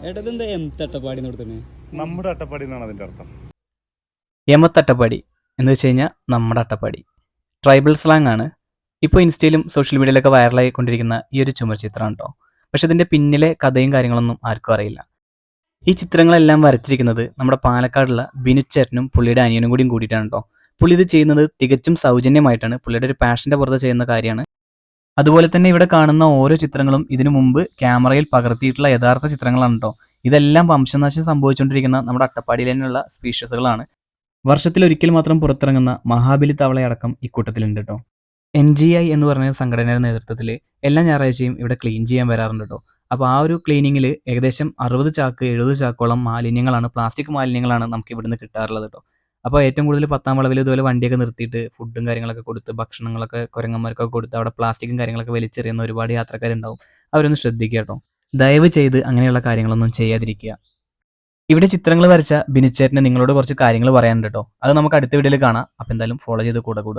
ഏട്ടതെന്താ എംതട്ടപ്പാടി കൊടുത്തേ? നമ്മുടെ അട്ടപ്പാടി എന്നാണ് അതിന്റെ അർത്ഥം. യമത്തട്ടപ്പാടി എന്ന് വെച്ച് കഴിഞ്ഞാൽ നമ്മുടെ അട്ടപ്പാടി. ട്രൈബൽ സ്ലാങ് ആണ്. ഇപ്പോൾ ഇൻസ്റ്റയിലും സോഷ്യൽ മീഡിയയിലൊക്കെ വൈറലായിക്കൊണ്ടിരിക്കുന്ന ഈ ഒരു ചുമർ ചിത്രമാണ് കേട്ടോ. പക്ഷെ ഇതിൻ്റെ പിന്നിലെ കഥയും കാര്യങ്ങളൊന്നും ആർക്കും അറിയില്ല. ഈ ചിത്രങ്ങളെല്ലാം വരച്ചിരിക്കുന്നത് നമ്മുടെ പാലക്കാടുള്ള ബിനുച്ചേട്ടനും പുള്ളിയുടെ അനിയനും കൂടിയും കൂടിയിട്ടാണ് കേട്ടോ. പുള്ളി ഇത് ചെയ്യുന്നത് തികച്ചും സൗജന്യമായിട്ടാണ്. പുള്ളിയുടെ ഒരു പാഷൻ്റെ പുറത്ത് ചെയ്യുന്ന കാര്യമാണ്. അതുപോലെ തന്നെ ഇവിടെ കാണുന്ന ഓരോ ചിത്രങ്ങളും ഇതിനു മുമ്പ് ക്യാമറയിൽ പകർത്തിയിട്ടുള്ള യഥാർത്ഥ ചിത്രങ്ങളാണ് കേട്ടോ. ഇതെല്ലാം വംശനാശം സംഭവിച്ചുകൊണ്ടിരിക്കുന്ന നമ്മുടെ അട്ടപ്പാടിയിൽ തന്നെയുള്ള സ്പീഷ്യസുകളാണ്. വർഷത്തിൽ ഒരിക്കൽ മാത്രം പുറത്തിറങ്ങുന്ന മഹാബലി തവളയടക്കം ഇക്കൂട്ടത്തിലുണ്ട് കേട്ടോ. NGI എന്ന് പറഞ്ഞ സംഘടനയുടെ നേതൃത്വത്തിൽ എല്ലാ ഞായറാഴ്ചയും ഇവിടെ ക്ലീൻ ചെയ്യാൻ വരാറുണ്ട് കേട്ടോ. അപ്പോൾ ആ ഒരു ക്ലീനിങ്ങിൽ ഏകദേശം 60 ചാക്ക് 70 ചാക്കോളം മാലിന്യങ്ങളാണ്, പ്ലാസ്റ്റിക് മാലിന്യങ്ങളാണ് നമുക്ക് ഇവിടുന്ന് കിട്ടാറുള്ളത് കേട്ടോ. അപ്പോൾ ഏറ്റവും കൂടുതൽ 10-ാം വളവിൽ ഇതുപോലെ വണ്ടിയൊക്കെ നിർത്തിയിട്ട് ഫുഡും കാര്യങ്ങളൊക്കെ കൊടുത്ത് ഭക്ഷണങ്ങളൊക്കെ കുരങ്ങന്മാർക്കൊക്കെ കൊടുത്ത് അവിടെ പ്ലാസ്റ്റിക്കും കാര്യങ്ങളൊക്കെ വലിച്ചെറിയുന്ന ഒരുപാട് യാത്രക്കാരുണ്ടാവും. അവരൊന്ന് ശ്രദ്ധിക്കുക കേട്ടോ. ദയവ് ചെയ്ത് അങ്ങനെയുള്ള കാര്യങ്ങളൊന്നും ചെയ്യാതിരിക്കുക. ഇവിടെ ചിത്രങ്ങൾ വരച്ച ബിനുച്ചേട്ടന് നിങ്ങളോട് കുറച്ച് കാര്യങ്ങൾ പറയാനുണ്ട് കേട്ടോ. അത് നമുക്ക് അടുത്ത വീഡിയോയിൽ കാണാം. അപ്പോൾ എന്തായാലും ഫോളോ ചെയ്ത് കൂടെ കൂടുക.